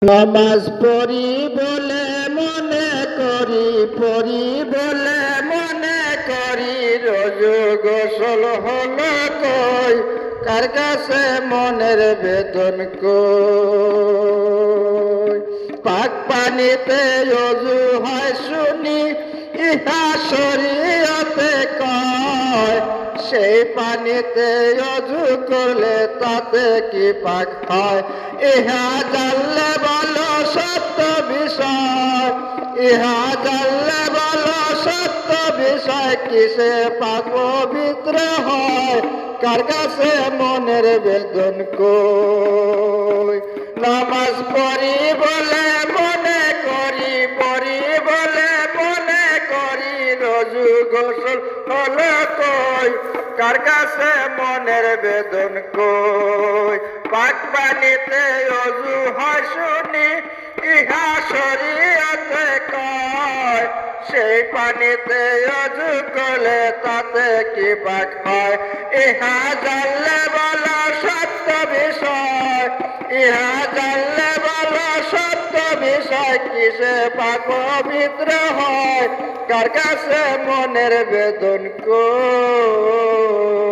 নামাজ পড়ি বলে মনে করি, পড়ি বলে মনে করি, রোজু গোসল হলো কই, কার কাছে মনের বেদন কই। পাক পানিতে অজু হয় শুনি, ইহা শরীয়তে কয়, সেই পানিতে অজু করলে তাতে কি পাক হয়। ইহা জানলে বলো সত্য বিষয়, ইহা জানলে বলো সত্য বিষয়, কিসে পাক পবিত্র হয়, কার কাছে মনের বেদন কই। নামাজ পড়ি বলে মনে করি, পড়ি বলে মনে করি, রোজু গোসল হলো কই, কার কাছে মনের বেদন কই। পাক পানিতে অজু হয় শুনি, ইহা শরীয়তে কয়, সেই পানিতে অজু করলে তাতে কি পাক হয়। ইহা জানলে বলো সত্য বিষয়, ইহা জানলে বলো সত্য বিষয়, কিসে পাক পবিত্র হয়, কার কাছে মনের বেদন কই।